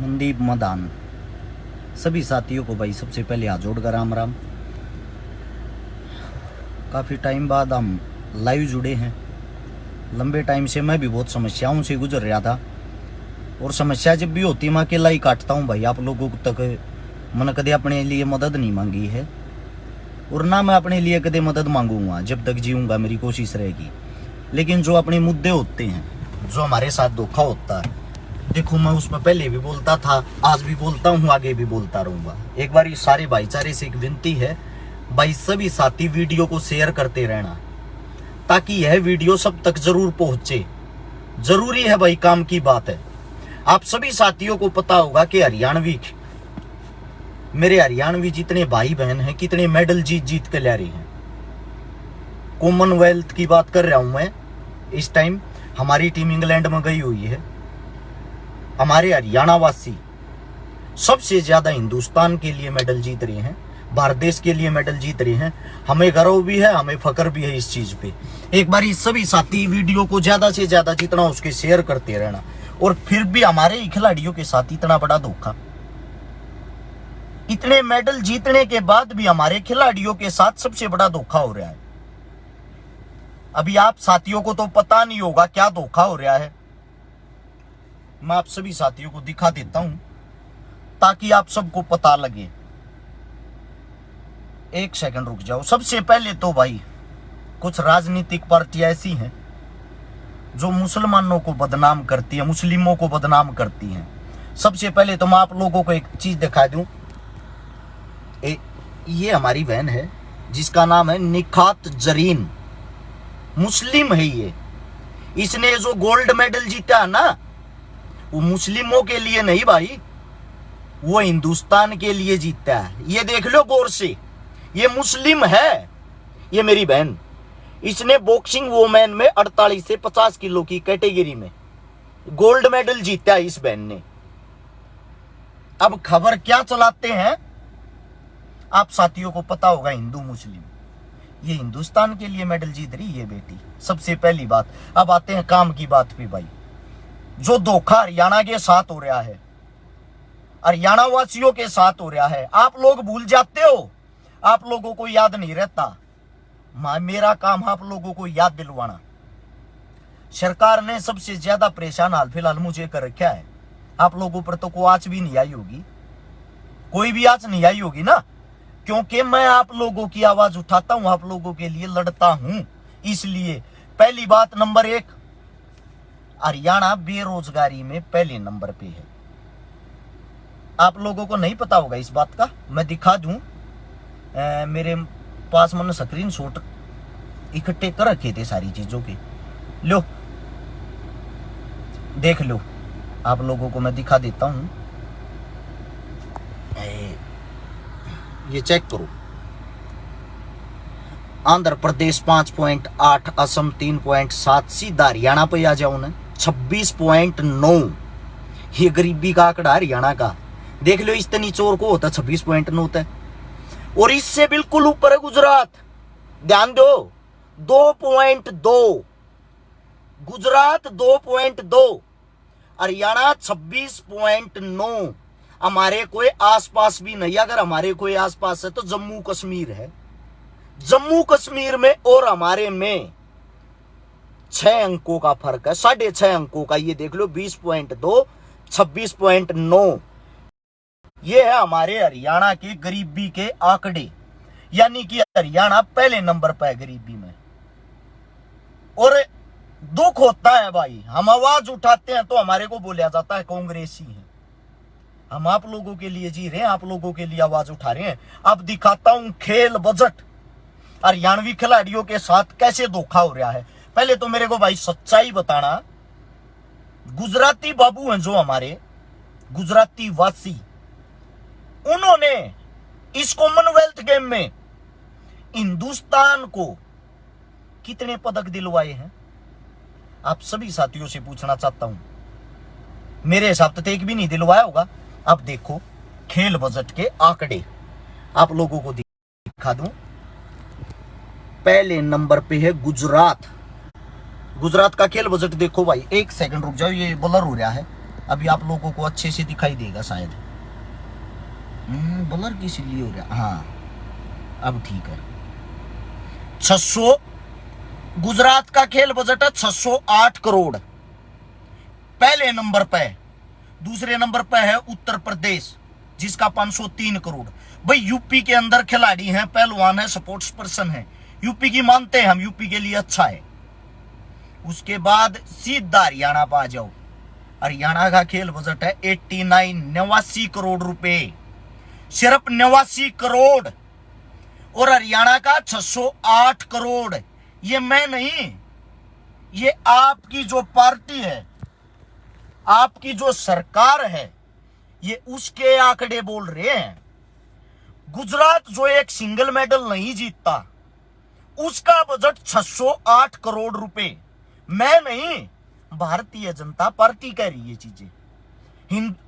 मनदीप मदान। सभी साथियों को भाई सबसे पहले हाथ जोड़कर राम राम। काफ़ी टाइम बाद हम लाइव जुड़े हैं। लंबे टाइम से मैं भी बहुत समस्याओं से गुजर रहा था, और समस्या जब भी होती मैं अकेला ही काटता हूँ भाई। आप लोगों तक मैंने कदे अपने लिए मदद नहीं मांगी है, और ना मैं अपने लिए कदे मदद मांगूंगा। जब तक जीऊँगा मेरी कोशिश रहेगी। लेकिन जो अपने मुद्दे होते हैं, जो हमारे साथ धोखा होता है, देखो मैं उसमें पहले भी बोलता था, आज भी बोलता हूँ, आगे भी बोलता रहूँगा। एक बार ये सारे भाईचारे से एक विनती है भाई, सभी साथी वीडियो को शेयर करते रहना, ताकि यह वीडियो सब तक जरूर पहुंचे। जरूरी है भाई, काम की बात है। आप सभी साथियों को पता होगा कि हरियाणवी, मेरे हरियाणवी जितने भाई बहन हैं, कितने मेडल जीत जीत के ला रहे हैं। कॉमनवेल्थ की बात कर रहा हूं मैं। इस टाइम हमारी टीम इंग्लैंड में गई हुई है। हमारे हरियाणा वासी सबसे ज्यादा हिंदुस्तान के लिए मेडल जीत रहे हैं, भारत देश के लिए मेडल जीत रहे हैं। हमें गर्व भी है, हमें फक्र भी है इस चीज पे। एक बार इस सभी साथी वीडियो को ज्यादा से ज्यादा जितना उसके शेयर करते रहना। और फिर भी हमारे ही खिलाड़ियों के साथ इतना बड़ा धोखा, इतने मेडल जीतने के बाद भी हमारे खिलाड़ियों के साथ सबसे बड़ा धोखा हो रहा है। अभी आप साथियों को तो पता नहीं होगा क्या धोखा हो रहा है। मैं आप सभी साथियों को दिखा देता हूं, ताकि आप सबको पता लगे। एक सेकंड रुक जाओ। सबसे पहले तो भाई, कुछ राजनीतिक पार्टियां ऐसी हैं जो मुसलमानों को बदनाम करती है, मुस्लिमों को बदनाम करती हैं। सबसे पहले तो मैं आप लोगों को एक चीज दिखा दूं। ये हमारी बहन है जिसका नाम है निखात जरीन, मुस्लिम है ये। इसने जो गोल्ड मेडल जीता है ना, वो मुस्लिमों के लिए नहीं भाई, वो हिंदुस्तान के लिए जीता है। ये देख लो गौर से, ये मुस्लिम है ये मेरी बहन। इसने बॉक्सिंग वोमेन में 48 से 50 किलो की कैटेगरी में गोल्ड मेडल जीता है इस बहन ने। अब खबर क्या चलाते हैं आप साथियों को पता होगा, हिंदू मुस्लिम। ये हिंदुस्तान के लिए मेडल जीत रही है बेटी, सबसे पहली बात। अब आते हैं काम की बात पे भाई। जो धोखा हरियाणा के साथ हो रहा है, हरियाणा वासियों के साथ हो रहा है, आप लोग भूल जाते हो, आप लोगों को याद नहीं रहता। मेरा काम आप लोगों को याद दिलवाना। सरकार ने सबसे ज्यादा परेशान हाल फिलहाल मुझे कर रखा है। आप लोगों पर तो कोई आंच भी नहीं आई होगी, कोई भी आंच नहीं आई होगी ना, क्योंकि मैं आप लोगों की आवाज उठाता हूं, आप लोगों के लिए लड़ता हूं। इसलिए पहली बात, नंबर 1, हरियाणा बेरोजगारी में पहले नंबर पे है। आप लोगों को नहीं पता होगा इस बात का, मैं दिखा दूं। मेरे पास मैंने स्क्रीन शॉट इकट्ठे कर रखे थे सारी चीजों के। लो देख लो, आप लोगों को मैं दिखा देता हूं। ये चेक करो। आंध्र प्रदेश 5.8, असम 3.7, सीधा हरियाणा पे आ जाओ ना 26.9। ये गरीबी का आंकड़ा हरियाणा का देख लो। इतनी चोर को होता 26.9 होता है। और इससे बिल्कुल ऊपर है गुजरात, ध्यान दो 2.2, गुजरात 2.2, हरियाणा 26.9। हमारे कोई आसपास भी नहीं। अगर हमारे कोई आसपास है तो जम्मू कश्मीर है। जम्मू कश्मीर में और हमारे में 6 अंकों का फर्क है, 6.5 अंकों का। ये देख लो 20.2, 26.9। ये है हमारे हरियाणा के गरीबी के आंकड़े, यानी कि हरियाणा पहले नंबर पर है गरीबी में। और दुख होता है भाई, हम आवाज उठाते हैं तो हमारे को बोला जाता है कांग्रेसी है। हम आप लोगों के लिए जी रहे हैं, आप लोगों के लिए आवाज उठा रहे हैं। अब दिखाता हूं खेल बजट, हरियाणवी खिलाड़ियों के साथ कैसे धोखा हो रहा है। पहले तो मेरे को भाई सच्चाई बताना। गुजराती बाबू हैं जो हमारे गुजराती वासी, उन्होंने इस कॉमनवेल्थ गेम में हिंदुस्तान को कितने पदक दिलवाए हैं, आप सभी साथियों से पूछना चाहता हूं। मेरे हिसाब से एक भी नहीं दिलवाया होगा। अब देखो खेल बजट के आंकड़े आप लोगों को दिखा दूं। पहले नंबर पे है गुजरात। गुजरात का खेल बजट देखो भाई। एक सेकंड रुक जाओ, ये ब्लर हो रहा है। अभी आप लोगों को अच्छे से दिखाई देगा शायद। ब्लर किस लिए हो रहा, हाँ अब ठीक है। 600 गुजरात का खेल बजट है 608 करोड़, पहले नंबर पे। दूसरे नंबर पे है उत्तर प्रदेश जिसका 503 करोड़। भाई यूपी के अंदर खिलाड़ी हैं, पहलवान है, स्पोर्ट्स पर्सन है, यूपी की मानते हैं हम, यूपी के लिए अच्छा है। उसके बाद सीधा हरियाणा पा जाओ। हरियाणा का खेल बजट है 89 करोड़ रुपए, सिर्फ 89 करोड़। और हरियाणा का 608 करोड़। ये मैं नहीं, ये आपकी जो पार्टी है, आपकी जो सरकार है, ये उसके आंकड़े बोल रहे हैं। गुजरात जो एक सिंगल मेडल नहीं जीतता, उसका बजट 608 करोड़ रुपए। मैं नहीं, भारतीय जनता पार्टी कह रही है चीजें।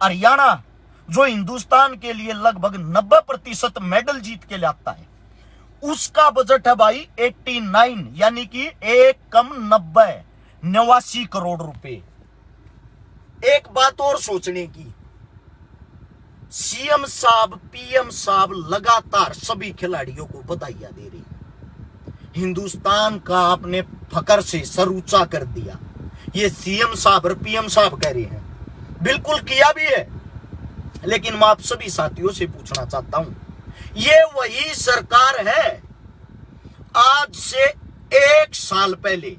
हरियाणा जो हिंदुस्तान के लिए लगभग 90% मेडल जीत के लाता है, उसका बजट है भाई 89, यानी कि एक कम 89 करोड़ रुपए। एक बात और सोचने की, सीएम साहब, पीएम साहब लगातार सभी खिलाड़ियों को बधाइयां दे रही। हिंदुस्तान का आपने फकर से सर ऊंचा कर दिया, ये सीएम साहब और पीएम साहब कह रहे हैं। बिल्कुल किया भी है, लेकिन मैं आप सभी साथियों से पूछना चाहता हूं, ये वही सरकार है आज से 1 साल पहले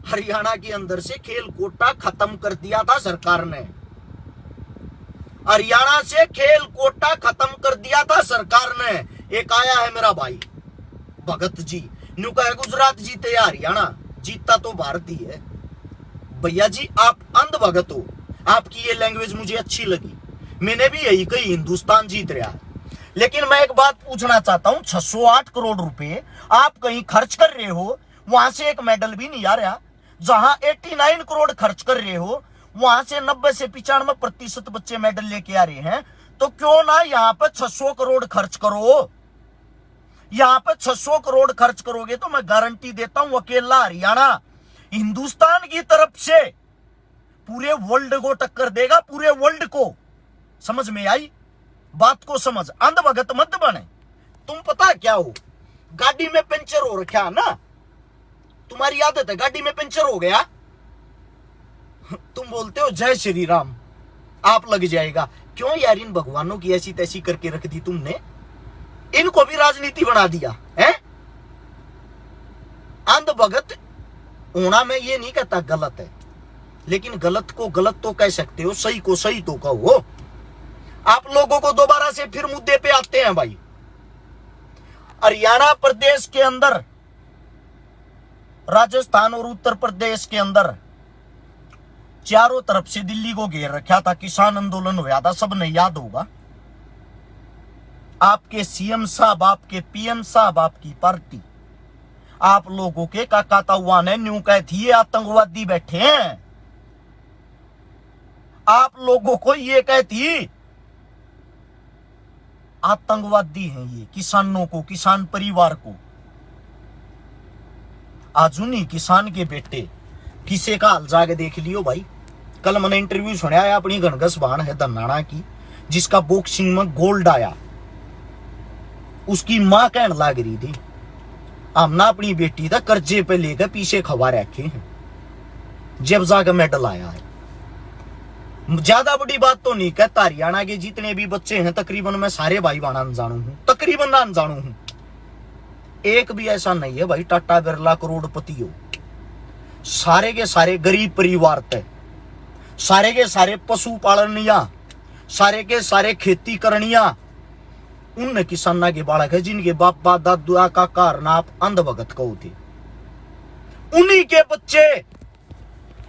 हरियाणा के अंदर से खेल कोटा खत्म कर दिया था सरकार ने। हरियाणा से खेल कोटा खत्म कर दिया था सरकार ने। एक आया है मेरा भाई भगत जी, न्यू कहा गुजरात जीते या हरियाणा, जीतता तो भारत ही है। भैया जी आप अंध भगत हो, आपकी ये लैंग्वेज मुझे अच्छी लगी, मैंने भी यही कही, हिंदुस्तान जीत रहा है। लेकिन मैं एक बात पूछना चाहता हूं, 608 करोड़ रुपए आप कहीं खर्च कर रहे हो, वहां से एक मेडल भी नहीं आ रहा। जहां 89 करोड़ खर्च कर रहे हो, वहां से 90 से 95% बच्चे मेडल लेके आ रहे हैं। तो क्यों ना यहां पर 600 करोड़ खर्च करो। यहां पर 600 करोड़ खर्च करोगे तो मैं गारंटी देता हूं, अकेला हरियाणा हिंदुस्तान की तरफ से पूरे वर्ल्ड को टक्कर देगा, पूरे वर्ल्ड को। समझ में आई बात को? समझ, अंधभगत मत बने। तुम पता क्या हो, गाड़ी में पंचर हो रखा ना, तुम्हारी आदत है, गाड़ी में पंचर हो गया, तुम बोलते हो जय श्री राम, आप लग जाएगा। क्यों यार, इन भगवानों की ऐसी तैसी करके रख दी तुमने, इनको भी राजनीति बना दिया है। अंधभगत होना मैं ये नहीं कहता गलत है, लेकिन गलत को गलत तो कह सकते हो, सही को सही तो कहो। आप लोगों को दोबारा से फिर मुद्दे पे आते हैं भाई। हरियाणा प्रदेश के अंदर, राजस्थान और उत्तर प्रदेश के अंदर चारों तरफ से दिल्ली को घेर रखा था, किसान आंदोलन हुआ था, सबने याद होगा। आपके सीएम साहब, आपके पीएम साहब, आपकी पार्टी, आप लोगों के काका ताऊआ ने न्यू कह थी ये आतंकवादी बैठे हैं। आप लोगों को ये कहती आतंकवादी हैं ये, किसानों को, किसान परिवार को। आज उन्हीं किसान के बेटे किसे का हाल जाके देख लियो भाई। कल मैंने इंटरव्यू सुना है अपनी गणगस बाण है धनाना की, जिसका बॉक्सिंग में गोल्ड आया। उसकी मां कहने लग रही थी हमने अपनी बेटी का कर्जे पे लेकर पीछे खवा रखे हैं, जब जाकर मेडल आया है। ज्यादा बड़ी बात तो नहीं कहता, हरियाणा के जितने भी बच्चे हैं तकरीबन मैं सारे भाई बहन अनजानू हूं, तकरीबन ना अनजानू हूं। एक भी ऐसा नहीं है भाई टाटा बिरला करोड़पति हो। सारे के सारे गरीब परिवार थे, सारे के सारे पशु पालनिया, सारे के सारे खेती करनिया, उन किसाना के बालक है जिनके बाप दादा का कारण आप अंधभगत कहो थे। उन्हीं के बच्चे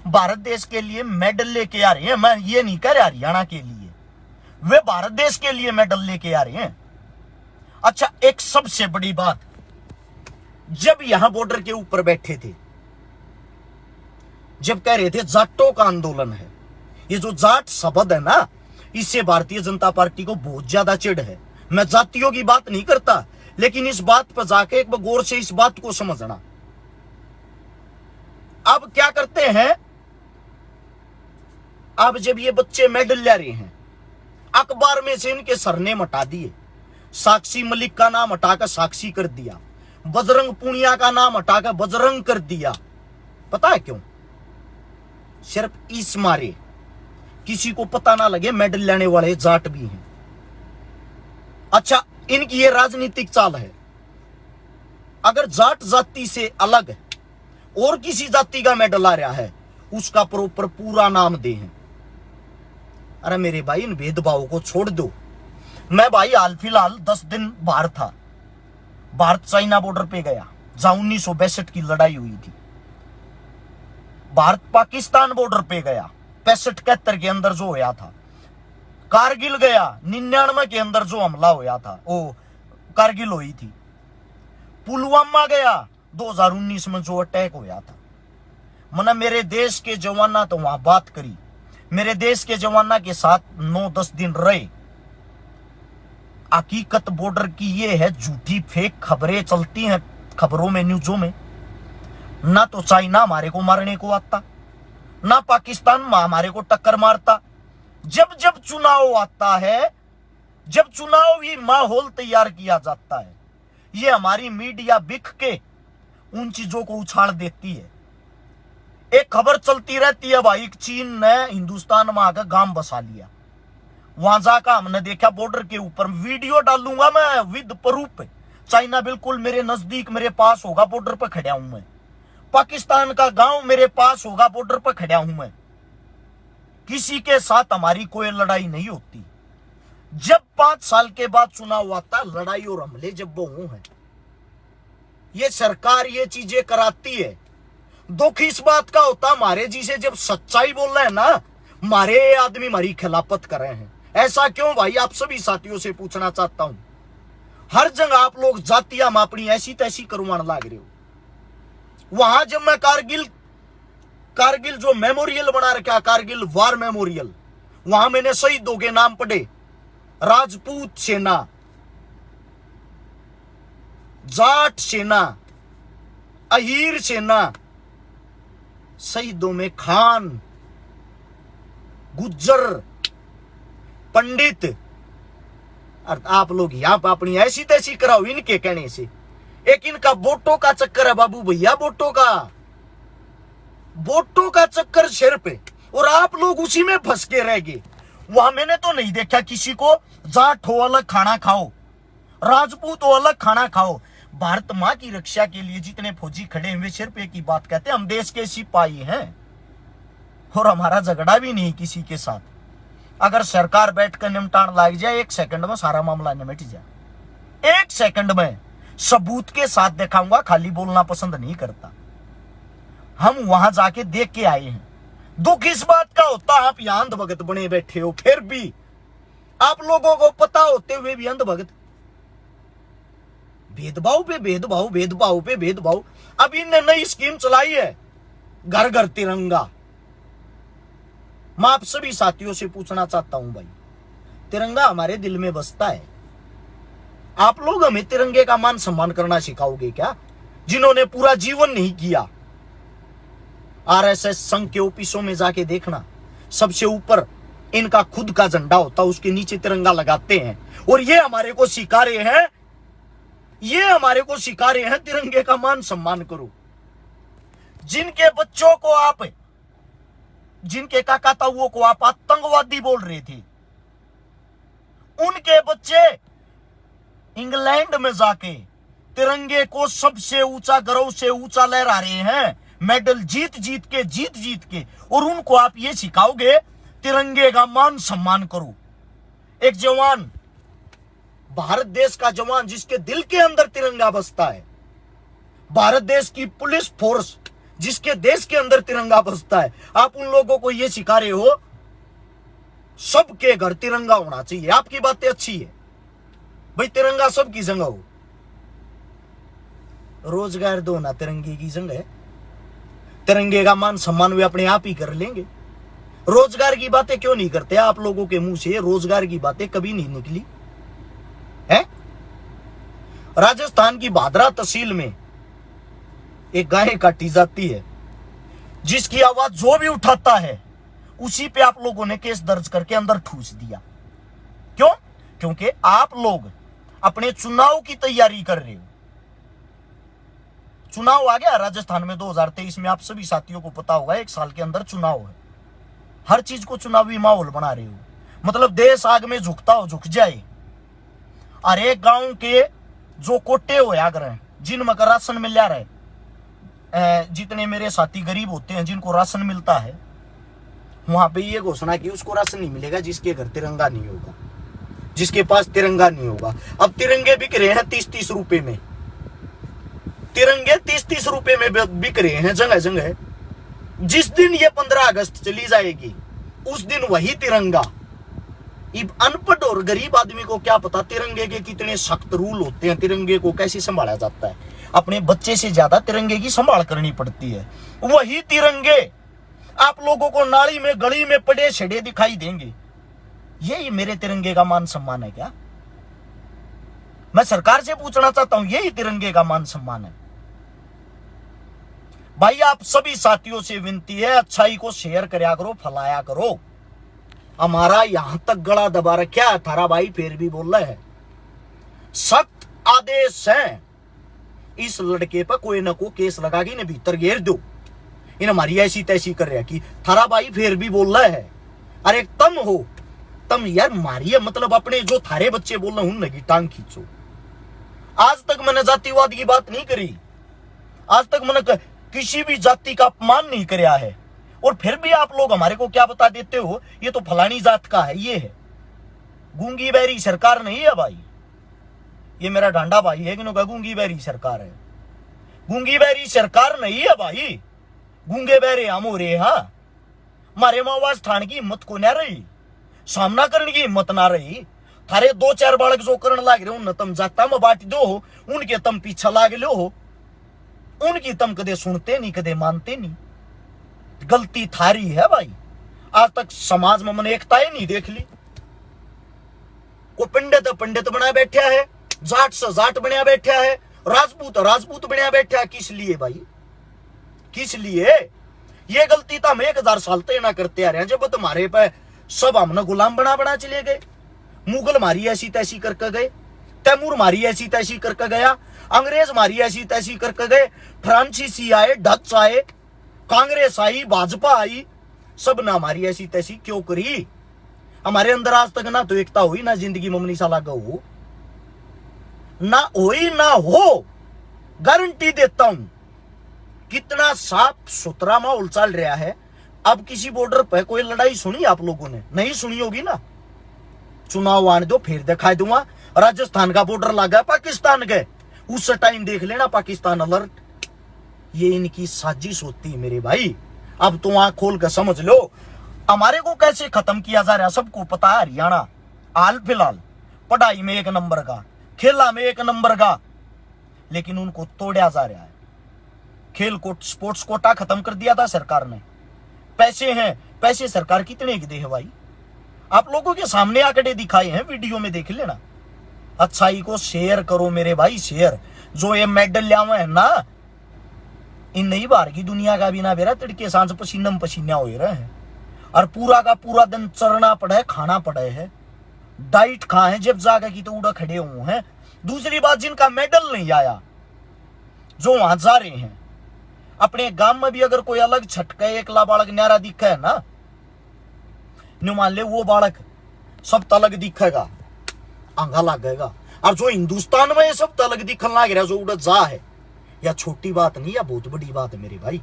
भारत देश के लिए मेडल लेके आ रहे हैं। मैं ये नहीं कह रहा हरियाणा के लिए, वे भारत देश के लिए मेडल लेके आ रहे हैं। अच्छा, एक सबसे बड़ी बात, जब यहां बॉर्डर के ऊपर बैठे थे, जब कह रहे थे जाटों का आंदोलन है, ये जो जाट शब्द है ना, इससे भारतीय जनता पार्टी को बहुत ज्यादा चिढ़ है। मैं जातियों की बात नहीं करता, लेकिन इस बात पर जाके एक बार गौर से इस बात को समझना। अब क्या करते हैं, अब जब ये बच्चे मेडल ले रहे हैं, अखबार में से इनके सरनेम हटा दिए, साक्षी मलिक का नाम हटाकर साक्षी कर दिया, बजरंग पुनिया का नाम हटाकर बजरंग कर दिया। पता है क्यों? सिर्फ इस मारे किसी को पता ना लगे मेडल लेने वाले जाट भी हैं। अच्छा, इनकी ये राजनीतिक चाल है, अगर जाट जाति से अलग और किसी जाति का मेडल आ रहा है, उसका प्रॉपर पूरा नाम दे हैं। अरे मेरे भाई, इन भेदभाव को छोड़ दो। मैं भाई हाल फिलहाल 10 दिन बाहर था, भारत चाइना बॉर्डर पे गया, जहां 1962 की लड़ाई हुई थी। भारत पाकिस्तान बॉर्डर पे गया, 65-71 के अंदर जो होया था। कारगिल गया, 99 के अंदर जो हमला होया था, वो कारगिल हुई थी। पुलवामा गया, 2019 में जो अटैक होया था। मना मेरे देश के जवाना तो वहां बात करी, मेरे देश के जवाना के साथ 9-10 दिन रहे। हकीकत बॉर्डर की ये है, झूठी फेक खबरें चलती हैं खबरों में, न्यूज़ों में। ना तो चाइना हमारे को मारने को आता, ना पाकिस्तान हमारे को टक्कर मारता। जब जब चुनाव आता है, जब चुनावी माहौल तैयार किया जाता है, ये हमारी मीडिया बिक के उन चीजों को उछाल देती है। एक खबर चलती रहती है भाई, चीन ने हिंदुस्तान में आकर गांव बसा लिया। वहां जाकर हमने देखा बॉर्डर के ऊपर, वीडियो डालूंगा मैं विद प्रूफ। चाइना बिल्कुल मेरे नजदीक, मेरे पास होगा, बॉर्डर पर खड़ा हूं मैं। पाकिस्तान का गांव मेरे पास होगा, बॉर्डर पर खड़ा हूं मैं। किसी के साथ हमारी कोई लड़ाई नहीं होती। जब 5 साल के बाद चुनाव आता, लड़ाई और हमले जब वो हैं, ये सरकार ये चीजें कराती है। दुख इस बात का होता, हमारे जी से जब सच्चाई बोल रहे हैं ना, हमारे आदमी हमारी खिलाफत कर रहे हैं। ऐसा क्यों भाई? आप सभी साथियों से पूछना चाहता हूं। हर जगह आप लोग जातियां अपनी ऐसी तैसी करवाने लाग रहे हो। वहां जब मैं कारगिल जो मेमोरियल बना रखा, कारगिल वार मेमोरियल, वहां मैंने शहीदों के नाम पढ़े। राजपूत सेना, जाट सेना, अहीर सेना, शहीदों में खान, गुज्जर, पंडित। आप लोग यहां पर अपनी ऐसी तैसी कराओ इनके कहने से। एक इनका वोटों का चक्कर है बाबू भैया, वोटों का चक्कर सिर पे, और आप लोग उसी में फंस के रह गए। वहां मैंने तो नहीं देखा किसी को जाट हो अलग खाना खाओ, राजपूत हो अलग खाना खाओ। भारत माँ की रक्षा के लिए जितने फौजी खड़े हुए, सिर्फ एक ही बात कहते हैं, हम देश के सिपाही हैं और हमारा झगड़ा भी नहीं किसी के साथ। अगर सरकार बैठकर निपटान लाग जाए, 1 सेकंड में सारा मामला निपट जाए। 1 सेकंड में सबूत के साथ दिखाऊंगा, खाली बोलना पसंद नहीं करता। हम वहां जाके देख के आए हैं। दुख इस बात का होता, आप यहां अंधभगत बने बैठे हो, फिर भी आप लोगों को पता होते हुए भी अंधभगत। भेदभाव पे भेदभाव, भेदभाव पे भेदभाव। अब इनने नई स्कीम चलाई है, घर घर तिरंगा। मैं आप सभी साथियों से पूछना चाहता हूं भाई, तिरंगा हमारे दिल में बसता है। आप लोग हमें तिरंगे का मान सम्मान करना सिखाओगे क्या, जिन्होंने पूरा जीवन नहीं किया? आरएसएस संघ के ऑफिसों में जाके देखना, सबसे ऊपर इनका खुद का झंडा होता, उसके नीचे तिरंगा लगाते हैं। और ये हमारे को सिखा रहे हैं, तिरंगे का मान सम्मान करो। जिनके बच्चों को आप, जिनके काका ताऊओं को आप आतंकवादी बोल रहे थे, उनके बच्चे इंग्लैंड में जाके तिरंगे को सबसे ऊंचा, गर्व से ऊंचा लहरा रहे हैं, मेडल जीत जीत के। और उनको आप ये सिखाओगे तिरंगे का मान सम्मान करो। एक जवान, भारत देश का जवान, जिसके दिल के अंदर तिरंगा बसता है, भारत देश की पुलिस फोर्स, जिसके देश के अंदर तिरंगा बसता है, आप उन लोगों को यह सिखा रहे हो सबके घर तिरंगा होना चाहिए। आपकी बातें अच्छी है भाई, तिरंगा सबकी जगह हो, रोजगार दो ना, तिरंगे की जगह है। तिरंगे का मान सम्मान वे अपने आप ही कर लेंगे। रोजगार की बातें क्यों नहीं करते आप लोगों के मुंह से? रोजगार की बातें कभी नहीं निकली है। राजस्थान की भादरा तहसील में एक गाय काटी जाती है, जिसकी आवाज जो भी उठाता है उसी पे आप लोगों ने केस दर्ज करके अंदर ठूस दिया। क्यों? क्योंकि आप लोग अपने चुनाव की तैयारी कर रहे हो। चुनाव आ गया राजस्थान में 2023 में, आप सभी साथियों को पता होगा, 1 साल के अंदर चुनाव है। हर चीज को चुनावी माहौल बना रहे हो, मतलब देश आग में झुकता हो झुक जाए। और एक गांव के जो कोटे हो आगर जिनमें का राशन मिल जा रहा है, जितने मेरे साथी गरीब होते हैं जिनको राशन मिलता है, वहां पे ये घोषणा की उसको राशन नहीं मिलेगा जिसके घर तिरंगा नहीं होगा, जिसके पास तिरंगा नहीं होगा। अब तिरंगे बिक रहे हैं 30-30 रुपए में, तिरंगे 30-30 रुपए में बिक रहे हैं जगह जगह। जिस दिन ये 15 अगस्त चली जाएगी उस दिन वही तिरंगा। अनपढ़ और गरीब आदमी को क्या पता तिरंगे के कितने सख्त रूल होते हैं, तिरंगे को कैसे संभाला जाता है। अपने बच्चे से ज्यादा तिरंगे की संभाल करनी पड़ती है। वही तिरंगे आप लोगों को नाली में गली में पड़े छड़े दिखाई देंगे। यही मेरे तिरंगे का मान सम्मान है क्या? मैं सरकार से पूछना चाहता हूं, यही तिरंगे का मान सम्मान है? भाई आप सभी साथियों से विनती है, अच्छाई को शेयर करया करो, फैलाया करो। हमारा यहां तक गला दबा रखा है, थारा भाई फिर भी बोल रहा है। सख्त आदेश है, इस लड़के पर कोई ना कोई केस लगा के इन्हें भीतर घेर दो। इन हमारी ऐसी तैसी कर रहा कि थारा भाई फिर भी बोल रहा है। अरे तम हो, तम यार मारिए, मतलब अपने जो थारे बच्चे बोल रहे उन की टांग खींचो। आज तक मैंने जातिवाद की बात नहीं करी, आज तक मैंने किसी भी जाति का अपमान नहीं कराया है, और फिर भी आप लोग हमारे को क्या बता देते हो, ये तो फलानी जात का है, ये है। गूंगी बहरी सरकार नहीं है भाई, ये मेरा ढांडा भाई है कि गूंगी बहरी सरकार है। गूंगी बहरी सरकार नहीं है भाई, गूंगे बहरे हम हो रहे। हाँ, हमारे आवाज ठान की हिम्मत को ना रही, सामना करने की हिम्मत ना रही। थारे 2-4 बालक जो करने लाग रहे उन तम जाता में बांट दो हो, उनके तम पीछा लाग लो हो, उनकी तम कदे सुनते नहीं, कदे मानते नहीं। गलती थारी है भाई। आज तक समाज में मैंने एकता ही नहीं देख ली। वो पंडित बना बैठा है, जाट से जाट बना बैठा है, राजपूत बना बैठा है। किस लिए भाई, किस लिए? ये गलती तो हम 1000 साल तक ना करते आ रहे हैं। जब तुम्हारे पे सब हमने गुलाम बना चले गए, मुगल मारी ऐसी तैसी करके गए, तैमूर मारी ऐसी तैसी करके गया, अंग्रेज मारी ऐसी तैसी करके गए, फ्रांसीसी आए, डच आए, कांग्रेस आई, भाजपा आई, सब ना हमारी ऐसी तैसी क्यों करी? हमारे अंदर आज तक ना तो एकता हुई, ना जिंदगी ममनी साला गऊ, ना हुई ना हो। गारंटी देता हूं, कितना साफ सुथरा माहौल चल रहा है। अब किसी बॉर्डर पर कोई लड़ाई सुनी आप लोगों ने? नहीं सुनी होगी ना। चुनाव आने दो फिर दिखाई दूंगा। राजस्थान का बॉर्डर लगा पाकिस्तान के, उस टाइम देख लेना पाकिस्तान अलर्ट। ये इनकी साजिश होती है मेरे भाई। अब तो आंख खोल कर समझ लो हमारे को कैसे खत्म किया जा रहा है। सबको पता है हरियाणा हाल फिलहाल पढ़ाई में 1 नंबर का, खेला में 1 नंबर का, लेकिन उनको तोड़ा जा रहा है। खेल को स्पोर्ट्स कोटा खत्म कर दिया था सरकार ने। पैसे हैं, पैसे सरकार कितने की दे है भाई? आप लोगों के सामने आंकड़े दिखाए हैं, वीडियो में देख लेना। अच्छाई को शेयर करो मेरे भाई, शेयर। जो ये मेडल लिया हुआ है ना, इन नई बार की दुनिया का भी ना बेरा तड़के सांझ पसीना पसीना हो रहे हैं, और पूरा का पूरा दिन चरना पड़ा है, खाना पड़ा है, डाइट खाए जब जाकर की तो उड़ा खड़े हुए हैं। दूसरी बात, जिनका मेडल नहीं आया जो वहां जा रहे हैं, अपने गांव में भी अगर कोई अलग छटका एकला बालक न्यारा दिखा है ना, न्यू मान ले वो बालक सब तलग दिखेगा, आंगा लगेगा। और जो हिंदुस्तान में ये सब तलग दिखने लग रहा है, जो उड़ा जा है, या छोटी बात नहीं, या बहुत बड़ी बात है मेरे भाई।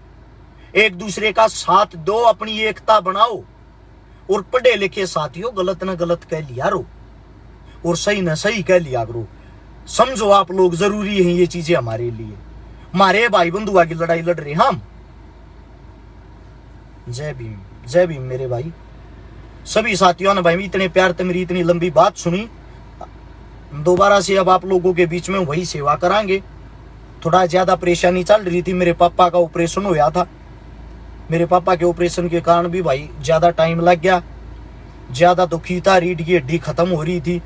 एक दूसरे का साथ दो, अपनी एकता बनाओ, और पढ़े लिखे साथियों गलत न गलत कह लिया रो, और सही न सही कह लिया करो। समझो आप लोग, जरूरी है ये चीजें हमारे लिए। हमारे भाई बंधुआ की लड़ाई लड़ रहे हम। जय भीम, जय भीम मेरे भाई। सभी साथियों ने भाई इतने प्यार से मेरी इतनी लंबी बात सुनी। दोबारा से अब आप लोगों के बीच में वही सेवा करांगे। थोड़ा ज्यादा परेशानी चल रही थी, मेरे पापा का ऑपरेशन हुआ था। मेरे पापा के ऑपरेशन के कारण भी भाई ज्यादा टाइम लग गया। ज्यादा तो खींचा, रीढ़ की हड्डी खत्म हो रही थी।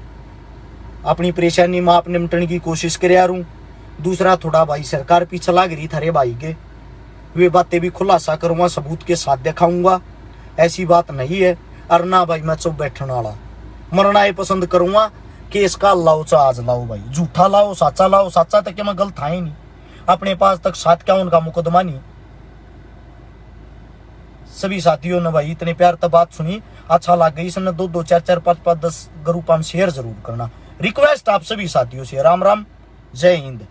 अपनी परेशानी में आप निपटने की कोशिश कर रहा हूं। दूसरा, थोड़ा भाई सरकार पीछे लग रही थारे भाई के, वे बातें भी खुलासा करूंगा, सबूत के साथ दिखाऊंगा। ऐसी बात नहीं है। और ना भाई मैं चुप बैठने वाला, मरना ही पसंद करूंगा कि इसका लाओ आज लाओ भाई, झूठा लाओ साचा तक मैं गलत था ही नहीं, अपने पास तक 7 क्या उनका मुकदमा नहीं। सभी साथियों ने भाई इतने प्यार तक बात सुनी, अच्छा लग गई, इसने 2 4 4 5 5 10 ग्रुप में शेयर जरूर करना, रिक्वेस्ट आप सभी साथियों से। राम राम, जय हिंद।